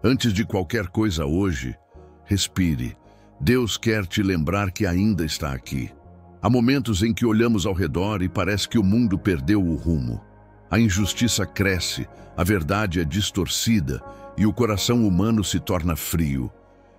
Antes de qualquer coisa hoje, respire. Deus quer te lembrar que ainda está aqui. Há momentos em que olhamos ao redor e parece que o mundo perdeu o rumo. A injustiça cresce, a verdade é distorcida e o coração humano se torna frio.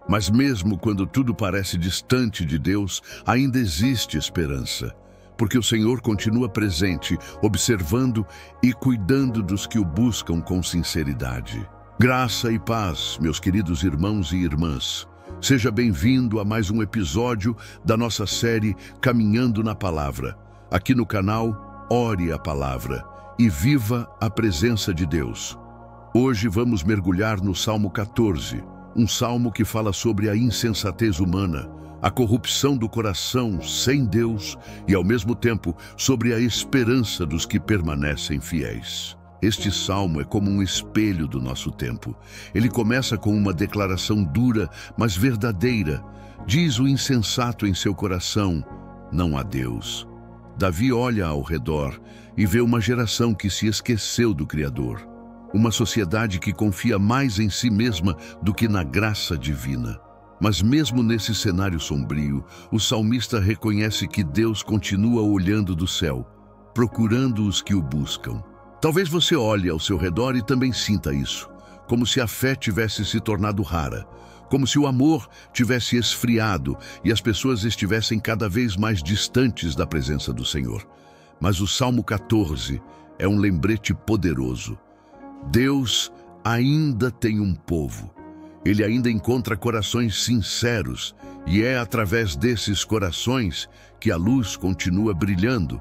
Mas mesmo quando tudo parece distante de Deus, ainda existe esperança, porque o Senhor continua presente, observando e cuidando dos que o buscam com sinceridade. Graça e paz, meus queridos irmãos e irmãs. Seja bem-vindo a mais um episódio da nossa série Caminhando na Palavra. Aqui no canal, ore a palavra e viva a presença de Deus. Hoje vamos mergulhar no Salmo 14, um salmo que fala sobre a insensatez humana, a corrupção do coração sem Deus e, ao mesmo tempo, sobre a esperança dos que permanecem fiéis. Este salmo é como um espelho do nosso tempo. Ele começa com uma declaração dura, mas verdadeira. Diz o insensato em seu coração: não há Deus. Davi olha ao redor e vê uma geração que se esqueceu do Criador. Uma sociedade que confia mais em si mesma do que na graça divina. Mas mesmo nesse cenário sombrio, o salmista reconhece que Deus continua olhando do céu, procurando os que o buscam. Talvez você olhe ao seu redor e também sinta isso, como se a fé tivesse se tornado rara, como se o amor tivesse esfriado e as pessoas estivessem cada vez mais distantes da presença do Senhor. Mas o Salmo 14 é um lembrete poderoso. Deus ainda tem um povo. Ele ainda encontra corações sinceros e é através desses corações que a luz continua brilhando,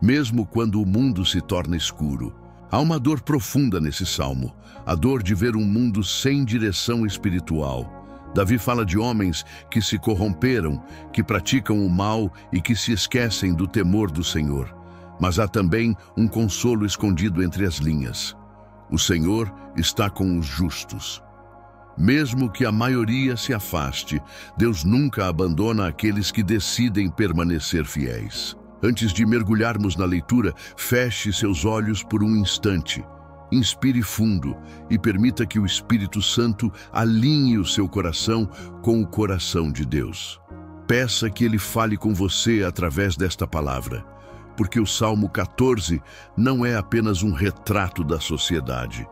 mesmo quando o mundo se torna escuro. Há uma dor profunda nesse salmo, a dor de ver um mundo sem direção espiritual. Davi fala de homens que se corromperam, que praticam o mal e que se esquecem do temor do Senhor. Mas há também um consolo escondido entre as linhas. O Senhor está com os justos. Mesmo que a maioria se afaste, Deus nunca abandona aqueles que decidem permanecer fiéis. Antes de mergulharmos na leitura, feche seus olhos por um instante. Inspire fundo e permita que o Espírito Santo alinhe o seu coração com o coração de Deus. Peça que Ele fale com você através desta palavra, porque o Salmo 14 não é apenas um retrato da sociedade.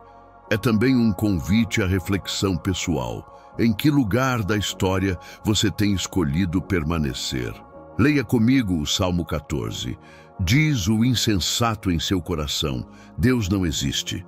É também um convite à reflexão pessoal. Em que lugar da história você tem escolhido permanecer? Leia comigo o Salmo 14. Diz o insensato em seu coração: Deus não existe.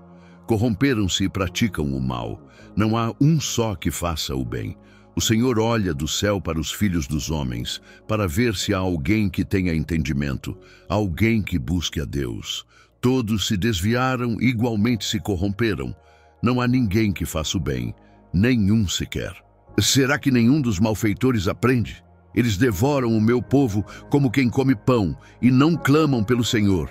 Corromperam-se e praticam o mal. Não há um só que faça o bem. O Senhor olha do céu para os filhos dos homens, para ver se há alguém que tenha entendimento, alguém que busque a Deus. Todos se desviaram, igualmente se corromperam. Não há ninguém que faça o bem, nenhum sequer. Será que nenhum dos malfeitores aprende? Eles devoram o meu povo como quem come pão e não clamam pelo Senhor.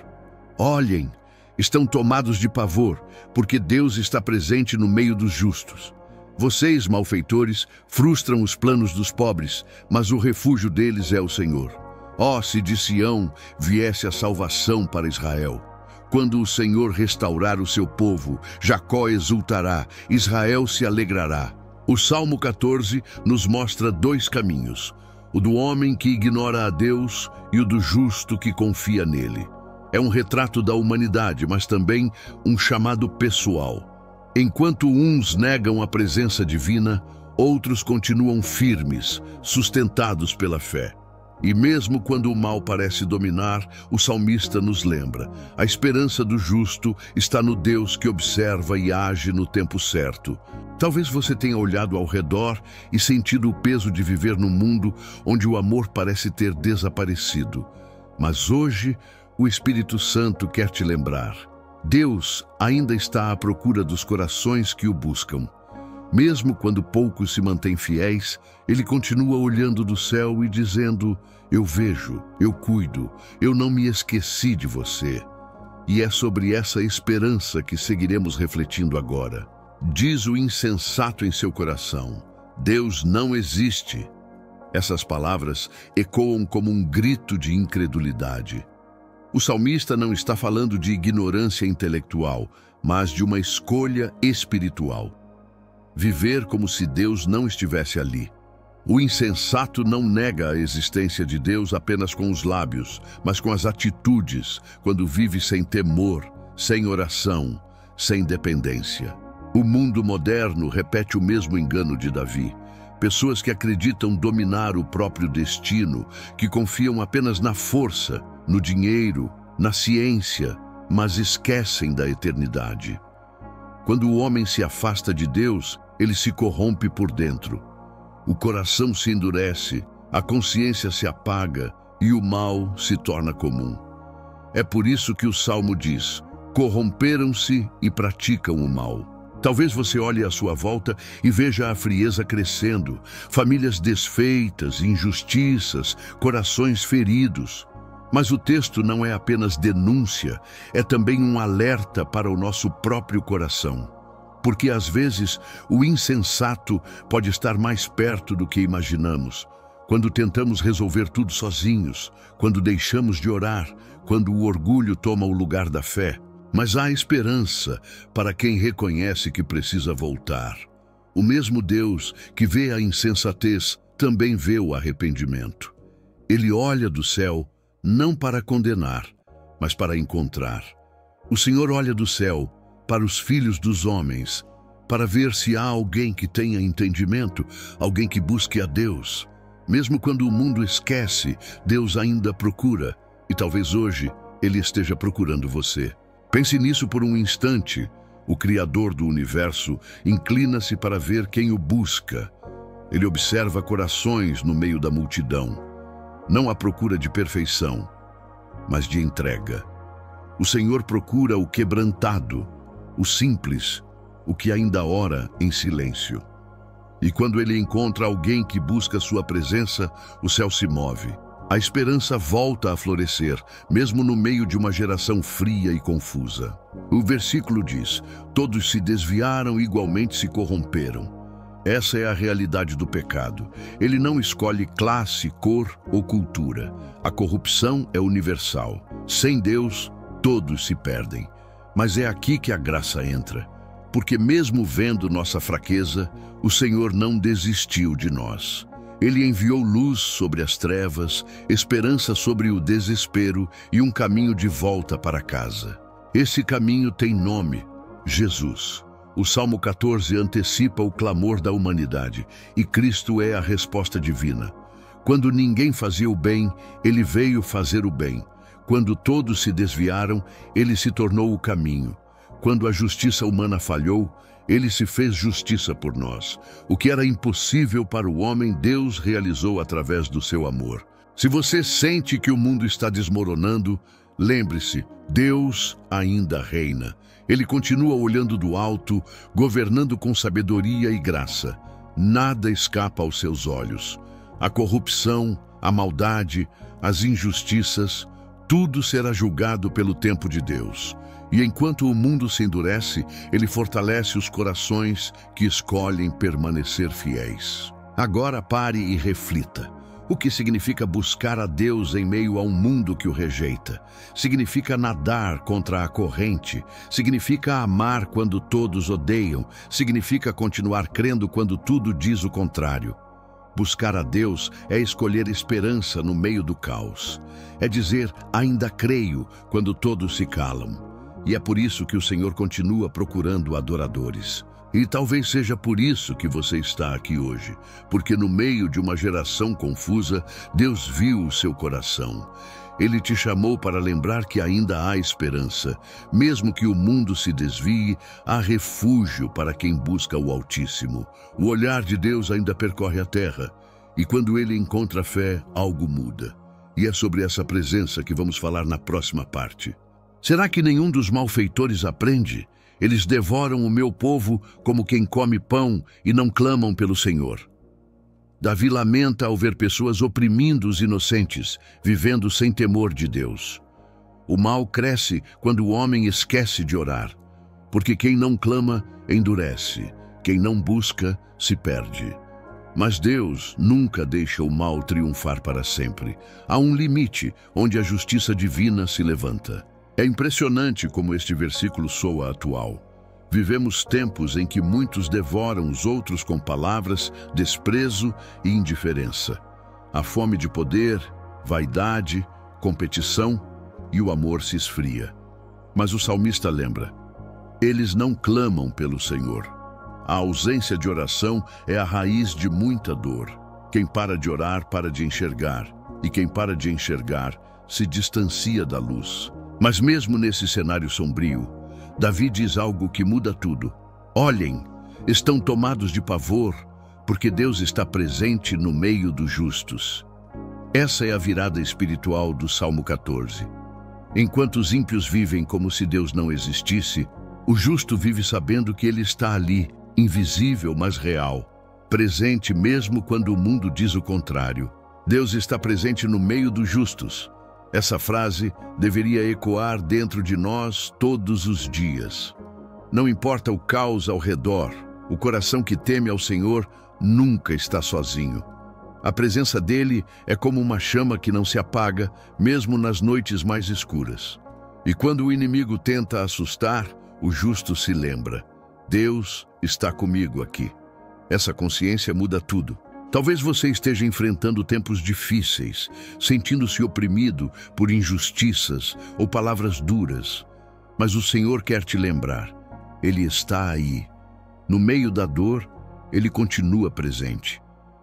Olhem, estão tomados de pavor, porque Deus está presente no meio dos justos. Vocês, malfeitores, frustram os planos dos pobres, mas o refúgio deles é o Senhor. Ó, se de Sião viesse a salvação para Israel! Quando o Senhor restaurar o seu povo, Jacó exultará, Israel se alegrará. O Salmo 14 nos mostra dois caminhos: o do homem que ignora a Deus e o do justo que confia nele. É um retrato da humanidade, mas também um chamado pessoal. Enquanto uns negam a presença divina, outros continuam firmes, sustentados pela fé. E mesmo quando o mal parece dominar, o salmista nos lembra: a esperança do justo está no Deus que observa e age no tempo certo. Talvez você tenha olhado ao redor e sentido o peso de viver num mundo onde o amor parece ter desaparecido. Mas hoje, o Espírito Santo quer te lembrar: Deus ainda está à procura dos corações que o buscam. Mesmo quando poucos se mantêm fiéis, Ele continua olhando do céu e dizendo: eu vejo, eu cuido, eu não me esqueci de você. E é sobre essa esperança que seguiremos refletindo agora. Diz o insensato em seu coração: Deus não existe. Essas palavras ecoam como um grito de incredulidade. O salmista não está falando de ignorância intelectual, mas de uma escolha espiritual. viver como se Deus não estivesse ali. O insensato não nega a existência de Deus apenas com os lábios, mas com as atitudes, quando vive sem temor, sem oração, sem dependência. O mundo moderno repete o mesmo engano de Davi. Pessoas que acreditam dominar o próprio destino, que confiam apenas na força, no dinheiro, na ciência, mas esquecem da eternidade. Quando o homem se afasta de Deus, ele se corrompe por dentro. O coração se endurece, a consciência se apaga e o mal se torna comum. É por isso que o Salmo diz: corromperam-se e praticam o mal. Talvez você olhe à sua volta e veja a frieza crescendo, famílias desfeitas, injustiças, corações feridos. Mas o texto não é apenas denúncia, é também um alerta para o nosso próprio coração. Porque às vezes o insensato pode estar mais perto do que imaginamos. Quando tentamos resolver tudo sozinhos, quando deixamos de orar, quando o orgulho toma o lugar da fé. Mas há esperança para quem reconhece que precisa voltar. O mesmo Deus que vê a insensatez também vê o arrependimento. Ele olha do céu não para condenar, mas para encontrar. O Senhor olha do céu para os filhos dos homens, para ver se há alguém que tenha entendimento, alguém que busque a Deus. Mesmo quando o mundo esquece, Deus ainda procura, e talvez hoje Ele esteja procurando você. Pense nisso por um instante. O Criador do universo inclina-se para ver quem o busca. Ele observa corações no meio da multidão, não à procura de perfeição, mas de entrega. O Senhor procura o quebrantado, o simples, o que ainda ora em silêncio. E quando ele encontra alguém que busca sua presença, o céu se move. A esperança volta a florescer, mesmo no meio de uma geração fria e confusa. O versículo diz: todos se desviaram e igualmente se corromperam. Essa é a realidade do pecado. Ele não escolhe classe, cor ou cultura. A corrupção é universal. Sem Deus, todos se perdem. Mas é aqui que a graça entra. Porque mesmo vendo nossa fraqueza, o Senhor não desistiu de nós. Ele enviou luz sobre as trevas, esperança sobre o desespero e um caminho de volta para casa. Esse caminho tem nome: Jesus. O Salmo 14 antecipa o clamor da humanidade, e Cristo é a resposta divina. Quando ninguém fazia o bem, Ele veio fazer o bem. Quando todos se desviaram, Ele se tornou o caminho. Quando a justiça humana falhou, Ele se fez justiça por nós. O que era impossível para o homem, Deus realizou através do seu amor. Se você sente que o mundo está desmoronando, lembre-se, Deus ainda reina. Ele continua olhando do alto, governando com sabedoria e graça. Nada escapa aos seus olhos. A corrupção, a maldade, as injustiças, tudo será julgado pelo tempo de Deus. E enquanto o mundo se endurece, Ele fortalece os corações que escolhem permanecer fiéis. Agora pare e reflita. O que significa buscar a Deus em meio a um mundo que o rejeita? Significa nadar contra a corrente. Significa amar quando todos odeiam. Significa continuar crendo quando tudo diz o contrário. Buscar a Deus é escolher esperança no meio do caos. É dizer, ainda creio, quando todos se calam. E é por isso que o Senhor continua procurando adoradores. E talvez seja por isso que você está aqui hoje, porque no meio de uma geração confusa, Deus viu o seu coração. Ele te chamou para lembrar que ainda há esperança. Mesmo que o mundo se desvie, há refúgio para quem busca o Altíssimo. O olhar de Deus ainda percorre a terra, e quando Ele encontra fé, algo muda. E é sobre essa presença que vamos falar na próxima parte. Será que nenhum dos malfeitores aprende? Eles devoram o meu povo como quem come pão e não clamam pelo Senhor. Davi lamenta ao ver pessoas oprimindo os inocentes, vivendo sem temor de Deus. O mal cresce quando o homem esquece de orar, porque quem não clama, endurece. Quem não busca, se perde. Mas Deus nunca deixa o mal triunfar para sempre. Há um limite onde a justiça divina se levanta. É impressionante como este versículo soa atual. Vivemos tempos em que muitos devoram os outros com palavras, desprezo e indiferença. A fome de poder, vaidade, competição e o amor se esfria. Mas o salmista lembra: eles não clamam pelo Senhor. A ausência de oração é a raiz de muita dor. Quem para de orar, para de enxergar. E quem para de enxergar, se distancia da luz. Mas mesmo nesse cenário sombrio, Davi diz algo que muda tudo. Olhem, estão tomados de pavor, porque Deus está presente no meio dos justos. Essa é a virada espiritual do Salmo 14. Enquanto os ímpios vivem como se Deus não existisse, o justo vive sabendo que Ele está ali, invisível, mas real, presente mesmo quando o mundo diz o contrário. Deus está presente no meio dos justos. Essa frase deveria ecoar dentro de nós todos os dias. Não importa o caos ao redor, o coração que teme ao Senhor nunca está sozinho. A presença dele é como uma chama que não se apaga, mesmo nas noites mais escuras. E quando o inimigo tenta assustar, o justo se lembra: Deus está comigo aqui. Essa consciência muda tudo. Talvez você esteja enfrentando tempos difíceis, sentindo-se oprimido por injustiças ou palavras duras. Mas o Senhor quer te lembrar: Ele está aí. No meio da dor, Ele continua presente.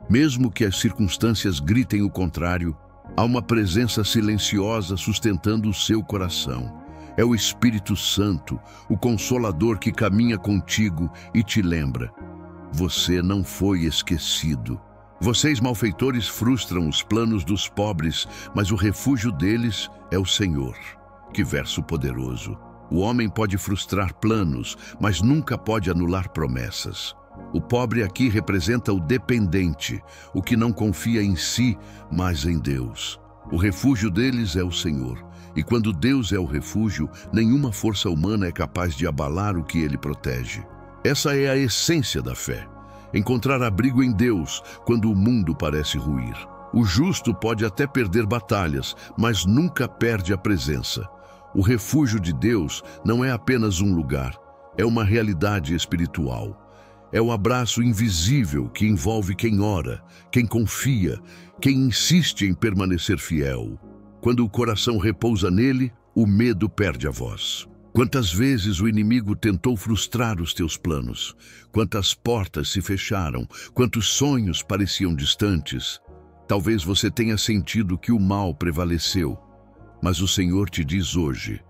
Mesmo que as circunstâncias gritem o contrário, há uma presença silenciosa sustentando o seu coração. É o Espírito Santo, o Consolador que caminha contigo e te lembra: você não foi esquecido. Vocês, malfeitores, frustram os planos dos pobres, mas o refúgio deles é o Senhor. Que verso poderoso! O homem pode frustrar planos, mas nunca pode anular promessas. O pobre aqui representa o dependente, o que não confia em si, mas em Deus. O refúgio deles é o Senhor. E quando Deus é o refúgio, nenhuma força humana é capaz de abalar o que Ele protege. Essa é a essência da fé. Encontrar abrigo em Deus quando o mundo parece ruir. O justo pode até perder batalhas, mas nunca perde a presença. O refúgio de Deus não é apenas um lugar, é uma realidade espiritual. É o abraço invisível que envolve quem ora, quem confia, quem insiste em permanecer fiel. Quando o coração repousa nele, o medo perde a voz. Quantas vezes o inimigo tentou frustrar os teus planos? Quantas portas se fecharam? Quantos sonhos pareciam distantes? Talvez você tenha sentido que o mal prevaleceu, mas o Senhor te diz hoje: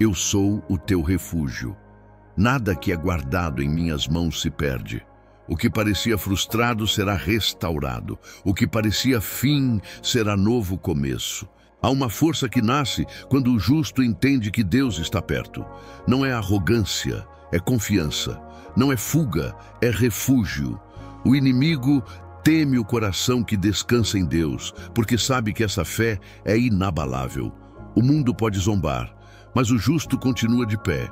eu sou o teu refúgio. Nada que é guardado em minhas mãos se perde. O que parecia frustrado será restaurado. O que parecia fim será novo começo. Há uma força que nasce quando o justo entende que Deus está perto. Não é arrogância, é confiança. Não é fuga, é refúgio. O inimigo teme o coração que descansa em Deus, porque sabe que essa fé é inabalável. O mundo pode zombar, mas o justo continua de pé.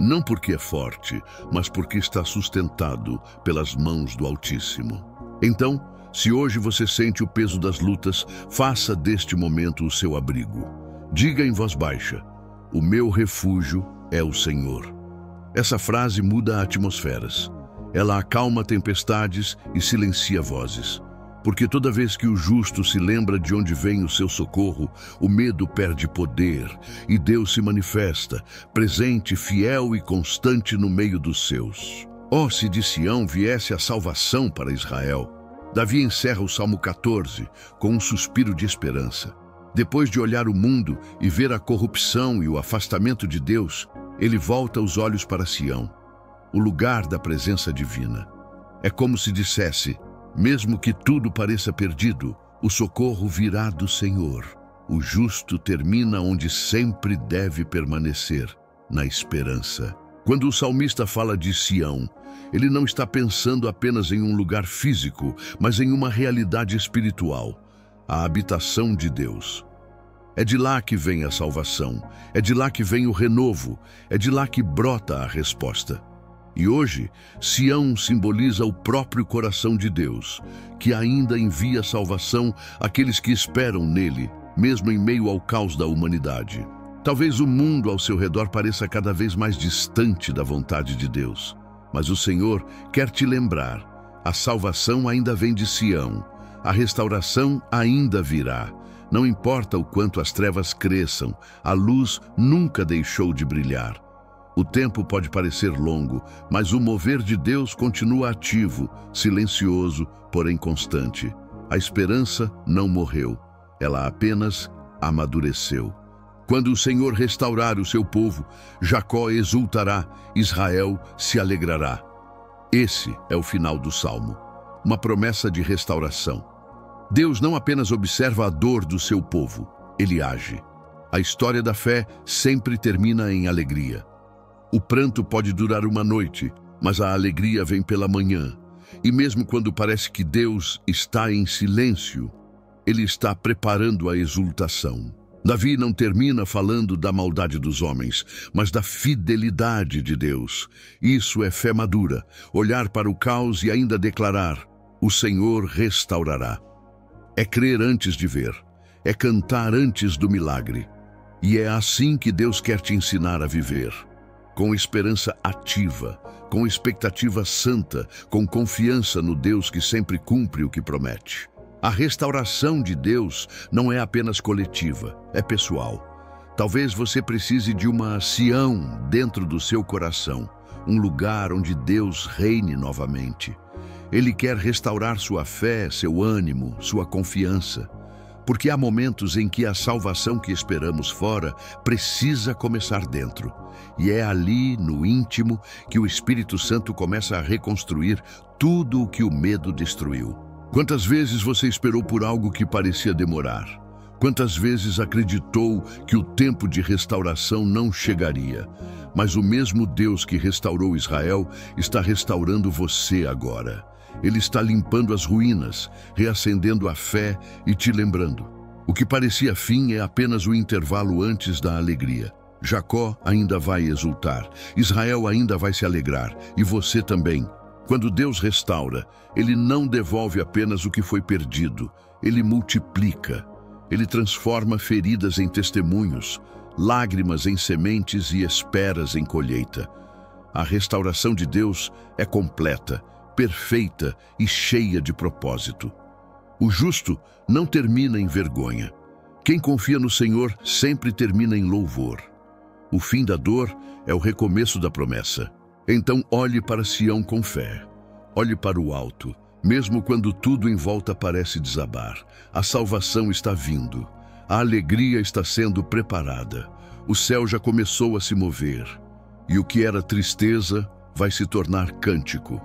Não porque é forte, mas porque está sustentado pelas mãos do Altíssimo. Então, se hoje você sente o peso das lutas, faça deste momento o seu abrigo. Diga em voz baixa: o meu refúgio é o Senhor. Essa frase muda atmosferas. Ela acalma tempestades e silencia vozes. Porque toda vez que o justo se lembra de onde vem o seu socorro, o medo perde poder e Deus se manifesta, presente, fiel e constante no meio dos seus. Oh, se de Sião viesse a salvação para Israel! Davi encerra o Salmo 14 com um suspiro de esperança. Depois de olhar o mundo e ver a corrupção e o afastamento de Deus, ele volta os olhos para Sião, o lugar da presença divina. É como se dissesse: mesmo que tudo pareça perdido, o socorro virá do Senhor. O justo termina onde sempre deve permanecer, na esperança. Quando o salmista fala de Sião, ele não está pensando apenas em um lugar físico, mas em uma realidade espiritual, a habitação de Deus. É de lá que vem a salvação, é de lá que vem o renovo, é de lá que brota a resposta. E hoje, Sião simboliza o próprio coração de Deus, que ainda envia salvação àqueles que esperam nele, mesmo em meio ao caos da humanidade. Talvez o mundo ao seu redor pareça cada vez mais distante da vontade de Deus, mas o Senhor quer te lembrar: a salvação ainda vem de Sião, a restauração ainda virá. Não importa o quanto as trevas cresçam, a luz nunca deixou de brilhar. O tempo pode parecer longo, mas o mover de Deus continua ativo, silencioso, porém constante. A esperança não morreu, ela apenas amadureceu. Quando o Senhor restaurar o seu povo, Jacó exultará, Israel se alegrará. Esse é o final do Salmo, uma promessa de restauração. Deus não apenas observa a dor do seu povo, ele age. A história da fé sempre termina em alegria. O pranto pode durar uma noite, mas a alegria vem pela manhã. E mesmo quando parece que Deus está em silêncio, ele está preparando a exultação. Davi não termina falando da maldade dos homens, mas da fidelidade de Deus. Isso é fé madura, olhar para o caos e ainda declarar: o Senhor restaurará. É crer antes de ver, é cantar antes do milagre. E é assim que Deus quer te ensinar a viver. Com esperança ativa, com expectativa santa, com confiança no Deus que sempre cumpre o que promete. A restauração de Deus não é apenas coletiva, é pessoal. Talvez você precise de uma Sião dentro do seu coração, um lugar onde Deus reine novamente. Ele quer restaurar sua fé, seu ânimo, sua confiança. Porque há momentos em que a salvação que esperamos fora precisa começar dentro. E é ali, no íntimo, que o Espírito Santo começa a reconstruir tudo o que o medo destruiu. Quantas vezes você esperou por algo que parecia demorar? Quantas vezes acreditou que o tempo de restauração não chegaria? Mas o mesmo Deus que restaurou Israel está restaurando você agora. Ele está limpando as ruínas, reacendendo a fé e te lembrando. O que parecia fim é apenas o intervalo antes da alegria. Jacó ainda vai exultar, Israel ainda vai se alegrar, e você também. Quando Deus restaura, Ele não devolve apenas o que foi perdido, Ele multiplica. Ele transforma feridas em testemunhos, lágrimas em sementes e esperas em colheita. A restauração de Deus é completa, perfeita e cheia de propósito. O justo não termina em vergonha. Quem confia no Senhor sempre termina em louvor. O fim da dor é o recomeço da promessa. Então olhe para Sião com fé. Olhe para o alto, mesmo quando tudo em volta parece desabar. A salvação está vindo. A alegria está sendo preparada. O céu já começou a se mover. E o que era tristeza vai se tornar cântico.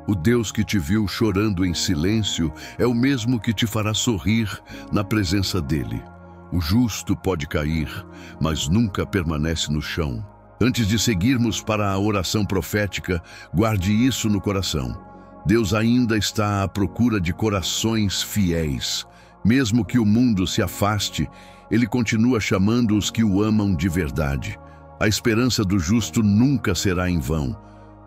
O Deus que te viu chorando em silêncio é o mesmo que te fará sorrir na presença dele. O justo pode cair, mas nunca permanece no chão. Antes de seguirmos para a oração profética, guarde isso no coração. Deus ainda está à procura de corações fiéis. Mesmo que o mundo se afaste, Ele continua chamando os que o amam de verdade. A esperança do justo nunca será em vão,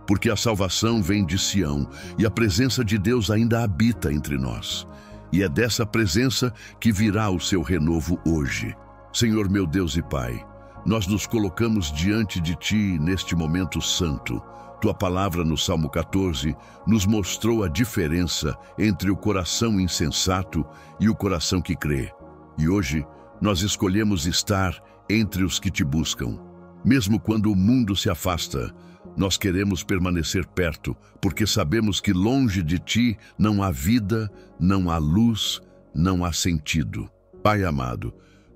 porque a salvação vem de Sião e a presença de Deus ainda habita entre nós. E é dessa presença que virá o seu renovo hoje. Senhor meu Deus e Pai, nós nos colocamos diante de Ti neste momento santo. Tua palavra no Salmo 14 nos mostrou a diferença entre o coração insensato e o coração que crê. E hoje nós escolhemos estar entre os que Te buscam. Mesmo quando o mundo se afasta, nós queremos permanecer perto, porque sabemos que longe de Ti não há vida, não há luz, não há sentido. Pai amado,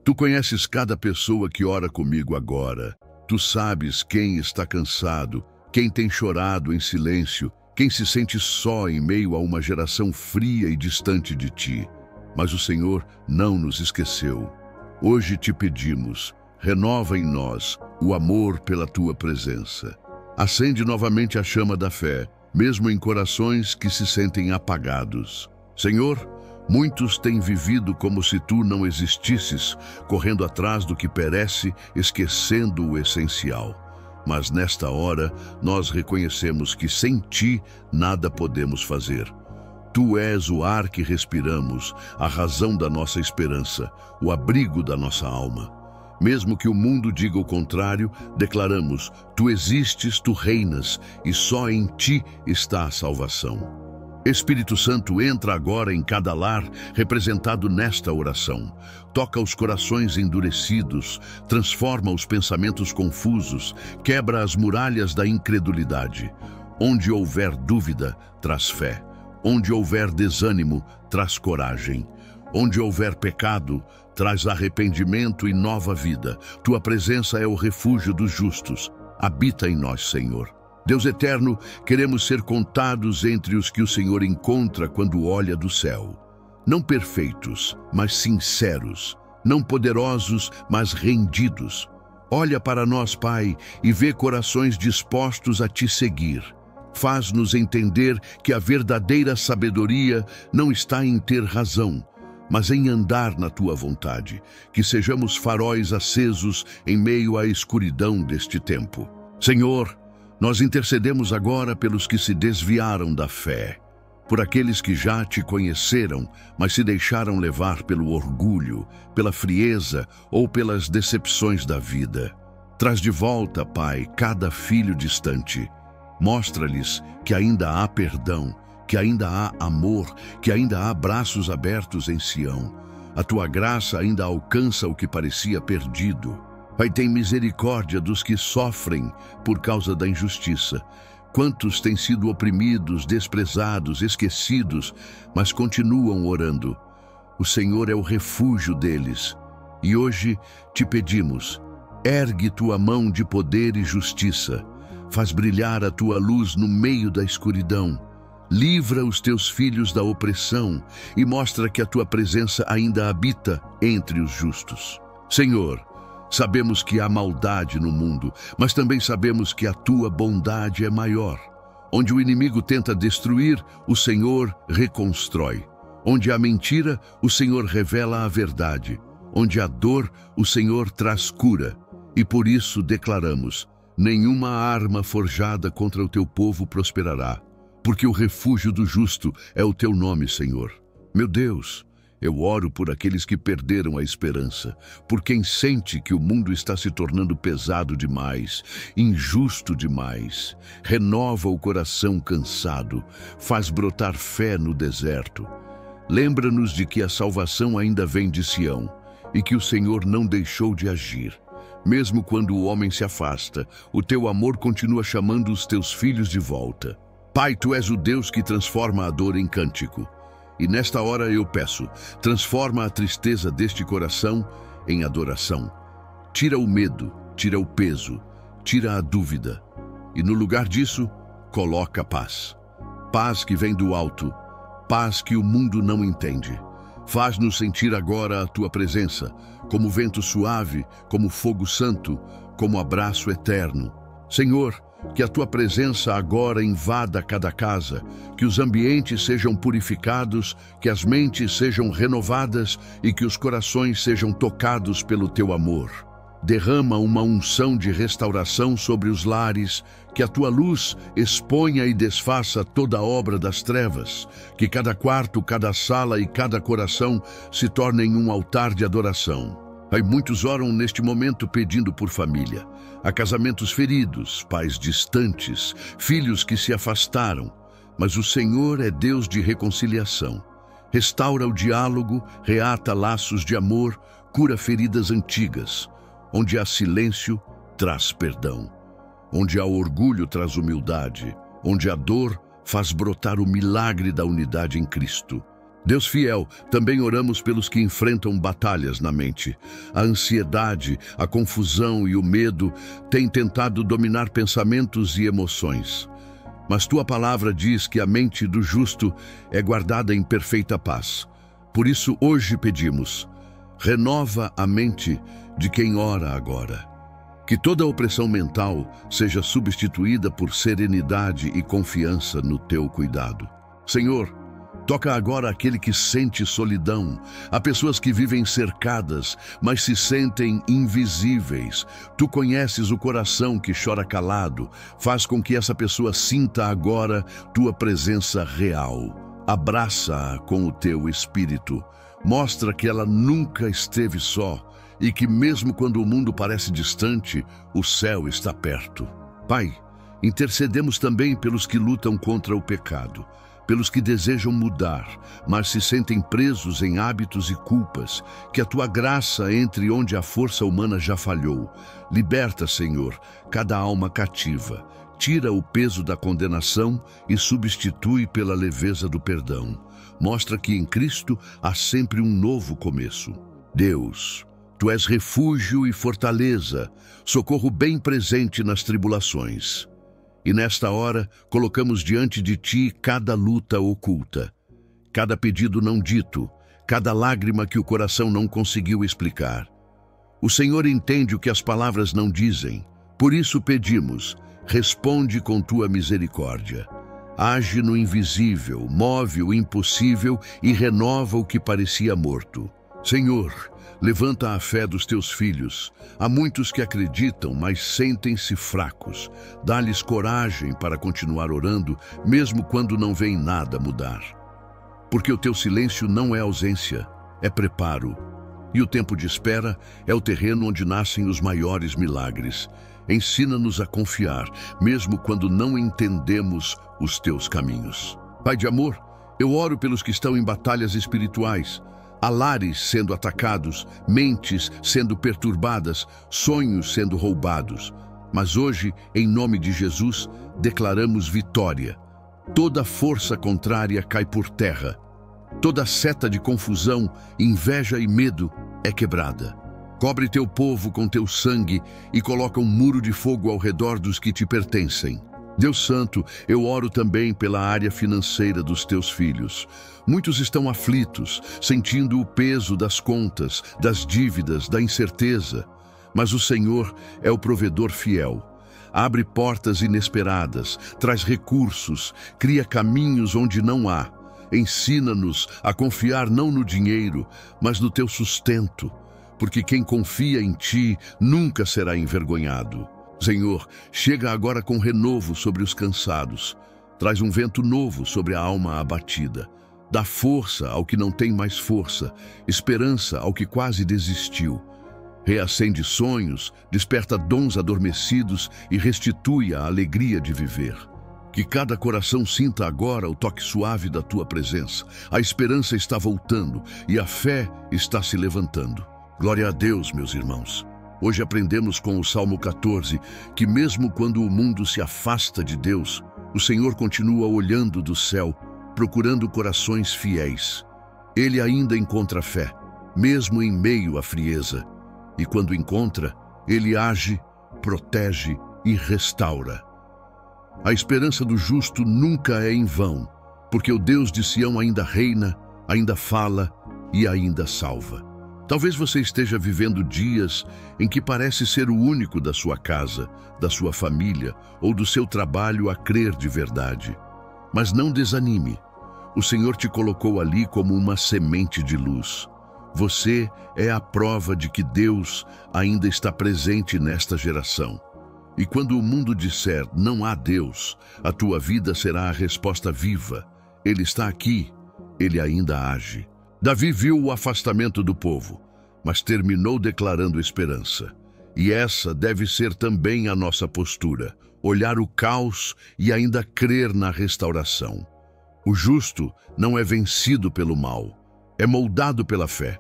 Tu conheces cada pessoa que ora comigo agora. Tu sabes quem está cansado, quem tem chorado em silêncio, quem se sente só em meio a uma geração fria e distante de Ti. Mas o Senhor não nos esqueceu. Hoje Te pedimos, renova em nós o amor pela Tua presença. Acende novamente a chama da fé, mesmo em corações que se sentem apagados. Senhor, muitos têm vivido como se Tu não existisses, correndo atrás do que perece, esquecendo o essencial. Mas nesta hora, nós reconhecemos que sem Ti nada podemos fazer. Tu és o ar que respiramos, a razão da nossa esperança, o abrigo da nossa alma. Mesmo que o mundo diga o contrário, declaramos: Tu existes, Tu reinas, e só em Ti está a salvação. Espírito Santo, entra agora em cada lar representado nesta oração. Toca os corações endurecidos, transforma os pensamentos confusos, quebra as muralhas da incredulidade. Onde houver dúvida, traz fé. Onde houver desânimo, traz coragem. Onde houver pecado, traz arrependimento e nova vida. Tua presença é o refúgio dos justos. Habita em nós, Senhor. Deus eterno, queremos ser contados entre os que o Senhor encontra quando olha do céu. Não perfeitos, mas sinceros. Não poderosos, mas rendidos. Olha para nós, Pai, e vê corações dispostos a Te seguir. Faz-nos entender que a verdadeira sabedoria não está em ter razão, mas em andar na Tua vontade. Que sejamos faróis acesos em meio à escuridão deste tempo. Senhor, nós intercedemos agora pelos que se desviaram da fé, por aqueles que já Te conheceram, mas se deixaram levar pelo orgulho, pela frieza ou pelas decepções da vida. Traz de volta, Pai, cada filho distante. Mostra-lhes que ainda há perdão, que ainda há amor, que ainda há braços abertos em Sião. A Tua graça ainda alcança o que parecia perdido. Pai, tem misericórdia dos que sofrem por causa da injustiça. Quantos têm sido oprimidos, desprezados, esquecidos, mas continuam orando. O Senhor é o refúgio deles. E hoje Te pedimos, ergue Tua mão de poder e justiça. Faz brilhar a Tua luz no meio da escuridão. Livra os Teus filhos da opressão e mostra que a Tua presença ainda habita entre os justos. Senhor, sabemos que há maldade no mundo, mas também sabemos que a Tua bondade é maior. Onde o inimigo tenta destruir, o Senhor reconstrói. Onde há mentira, o Senhor revela a verdade. Onde há dor, o Senhor traz cura. E por isso declaramos: nenhuma arma forjada contra o Teu povo prosperará, porque o refúgio do justo é o Teu nome, Senhor. Meu Deus, eu oro por aqueles que perderam a esperança, por quem sente que o mundo está se tornando pesado demais, injusto demais. Renova o coração cansado, faz brotar fé no deserto. Lembra-nos de que a salvação ainda vem de Sião e que o Senhor não deixou de agir. Mesmo quando o homem se afasta, o Teu amor continua chamando os Teus filhos de volta. Pai, Tu és o Deus que transforma a dor em cântico. E nesta hora eu peço, transforma a tristeza deste coração em adoração. Tira o medo, tira o peso, tira a dúvida. E no lugar disso, coloca paz. Paz que vem do alto, paz que o mundo não entende. Faz-nos sentir agora a Tua presença, como vento suave, como fogo santo, como abraço eterno. Senhor, que a Tua presença agora invada cada casa, que os ambientes sejam purificados, que as mentes sejam renovadas e que os corações sejam tocados pelo Teu amor. Derrama uma unção de restauração sobre os lares, que a Tua luz exponha e desfaça toda a obra das trevas, que cada quarto, cada sala e cada coração se tornem um altar de adoração. Pai, muitos oram neste momento pedindo por família. Há casamentos feridos, pais distantes, filhos que se afastaram. Mas o Senhor é Deus de reconciliação. Restaura o diálogo, reata laços de amor, cura feridas antigas. Onde há silêncio, traz perdão. Onde há orgulho, traz humildade. Onde há dor, faz brotar o milagre da unidade em Cristo. Deus fiel, também oramos pelos que enfrentam batalhas na mente. A ansiedade, a confusão e o medo têm tentado dominar pensamentos e emoções. Mas Tua palavra diz que a mente do justo é guardada em perfeita paz. Por isso hoje pedimos, renova a mente de quem ora agora. Que toda opressão mental seja substituída por serenidade e confiança no Teu cuidado. Senhor, toca agora aquele que sente solidão. Há pessoas que vivem cercadas, mas se sentem invisíveis. Tu conheces o coração que chora calado. Faz com que essa pessoa sinta agora Tua presença real. Abraça-a com o Teu Espírito. Mostra que ela nunca esteve só. e que mesmo quando o mundo parece distante, o céu está perto. Pai, intercedemos também pelos que lutam contra o pecado, pelos que desejam mudar, mas se sentem presos em hábitos e culpas, que a tua graça entre onde a força humana já falhou. Liberta, Senhor, cada alma cativa. Tira o peso da condenação e substitui pela leveza do perdão. Mostra que em Cristo há sempre um novo começo. Deus, Tu és refúgio e fortaleza, socorro bem presente nas tribulações. E nesta hora, colocamos diante de Ti cada luta oculta, cada pedido não dito, cada lágrima que o coração não conseguiu explicar. O Senhor entende o que as palavras não dizem. Por isso pedimos, responde com Tua misericórdia. Age no invisível, move o impossível e renova o que parecia morto. Senhor, levanta a fé dos Teus filhos. Há muitos que acreditam, mas sentem-se fracos. Dá-lhes coragem para continuar orando, mesmo quando não veem nada mudar. Porque o Teu silêncio não é ausência, é preparo. E o tempo de espera é o terreno onde nascem os maiores milagres. Ensina-nos a confiar, mesmo quando não entendemos os Teus caminhos. Pai de amor, eu oro pelos que estão em batalhas espirituais. Há lares sendo atacados, mentes sendo perturbadas, sonhos sendo roubados. Mas hoje, em nome de Jesus, declaramos vitória. Toda força contrária cai por terra. Toda seta de confusão, inveja e medo é quebrada. Cobre Teu povo com Teu sangue e coloca um muro de fogo ao redor dos que Te pertencem. Deus Santo, eu oro também pela área financeira dos Teus filhos. Muitos estão aflitos, sentindo o peso das contas, das dívidas, da incerteza. Mas o Senhor é o provedor fiel. Abre portas inesperadas, traz recursos, cria caminhos onde não há. Ensina-nos a confiar não no dinheiro, mas no Teu sustento, porque quem confia em Ti nunca será envergonhado. Senhor, chega agora com renovo sobre os cansados. Traz um vento novo sobre a alma abatida. Dá força ao que não tem mais força, esperança ao que quase desistiu. Reacende sonhos, desperta dons adormecidos e restitui a alegria de viver. Que cada coração sinta agora o toque suave da Tua presença. A esperança está voltando e a fé está se levantando. Glória a Deus, meus irmãos. Hoje aprendemos com o Salmo 14 que mesmo quando o mundo se afasta de Deus, o Senhor continua olhando do céu, procurando corações fiéis. Ele ainda encontra fé, mesmo em meio à frieza. E quando encontra, Ele age, protege e restaura. A esperança do justo nunca é em vão, porque o Deus de Sião ainda reina, ainda fala e ainda salva. Talvez você esteja vivendo dias em que parece ser o único da sua casa, da sua família ou do seu trabalho a crer de verdade. Mas não desanime. O Senhor te colocou ali como uma semente de luz. Você é a prova de que Deus ainda está presente nesta geração. E quando o mundo disser não há Deus, a tua vida será a resposta viva. Ele está aqui, Ele ainda age. Davi viu o afastamento do povo, mas terminou declarando esperança. E essa deve ser também a nossa postura, olhar o caos e ainda crer na restauração. O justo não é vencido pelo mal, é moldado pela fé.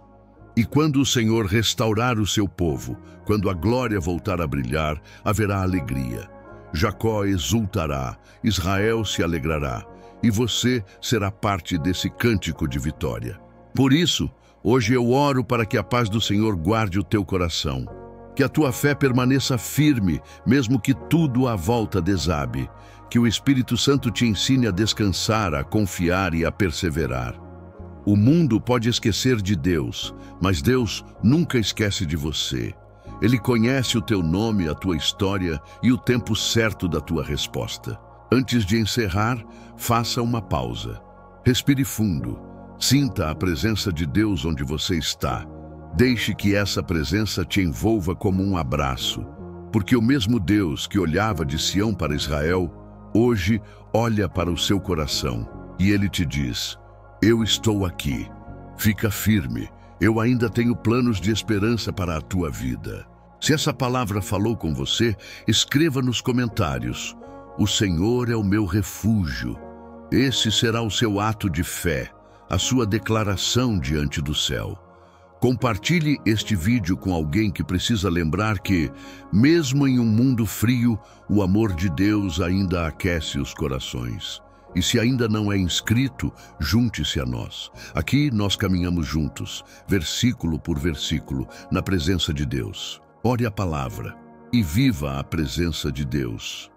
E quando o Senhor restaurar o seu povo, quando a glória voltar a brilhar, haverá alegria. Jacó exultará, Israel se alegrará, e você será parte desse cântico de vitória. Por isso, hoje eu oro para que a paz do Senhor guarde o teu coração, que a tua fé permaneça firme, mesmo que tudo à volta desabe, que o Espírito Santo te ensine a descansar, a confiar e a perseverar. O mundo pode esquecer de Deus, mas Deus nunca esquece de você. Ele conhece o teu nome, a tua história e o tempo certo da tua resposta. Antes de encerrar, faça uma pausa. Respire fundo. Sinta a presença de Deus onde você está. Deixe que essa presença te envolva como um abraço, porque o mesmo Deus que olhava de Sião para Israel, hoje olha para o seu coração e Ele te diz: eu estou aqui. Fica firme, Eu ainda tenho planos de esperança para a tua vida. Se essa palavra falou com você, escreva nos comentários: o Senhor é o meu refúgio. Esse será o seu ato de fé, a sua declaração diante do céu. Compartilhe este vídeo com alguém que precisa lembrar que, mesmo em um mundo frio, o amor de Deus ainda aquece os corações. E se ainda não é inscrito, junte-se a nós. Aqui nós caminhamos juntos, versículo por versículo, na presença de Deus. Ore a palavra e viva a presença de Deus.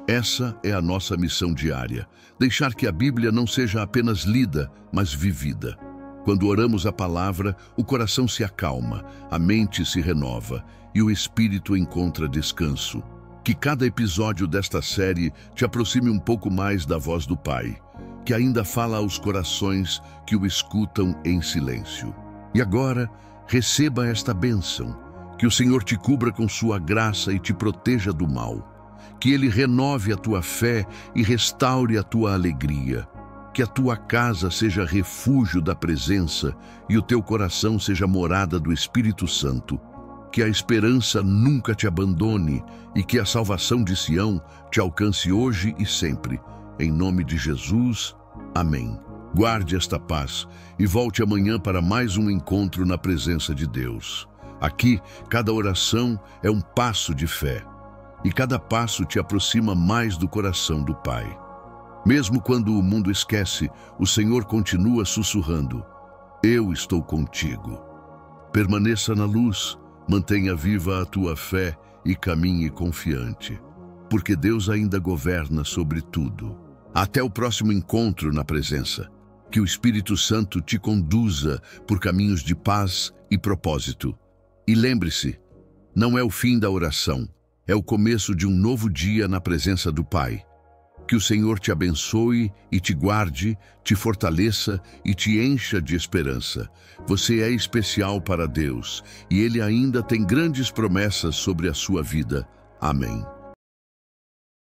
Essa é a nossa missão diária, deixar que a Bíblia não seja apenas lida, mas vivida. Quando oramos a palavra, o coração se acalma, a mente se renova e o espírito encontra descanso. Que cada episódio desta série te aproxime um pouco mais da voz do Pai, que ainda fala aos corações que o escutam em silêncio. E agora, receba esta bênção, que o Senhor te cubra com sua graça e te proteja do mal, que Ele renove a tua fé e restaure a tua alegria, que a tua casa seja refúgio da presença e o teu coração seja morada do Espírito Santo. Que a esperança nunca te abandone e que a salvação de Sião te alcance hoje e sempre. Em nome de Jesus, amém. Guarde esta paz e volte amanhã para mais um encontro na presença de Deus. Aqui, cada oração é um passo de fé e cada passo te aproxima mais do coração do Pai. Mesmo quando o mundo esquece, o Senhor continua sussurrando: eu estou contigo. Permaneça na luz, mantenha viva a tua fé e caminhe confiante, porque Deus ainda governa sobre tudo. Até o próximo encontro na presença. Que o Espírito Santo te conduza por caminhos de paz e propósito. E lembre-se, não é o fim da oração, é o começo de um novo dia na presença do Pai. Que o Senhor te abençoe e te guarde, te fortaleça e te encha de esperança. Você é especial para Deus e Ele ainda tem grandes promessas sobre a sua vida. Amém.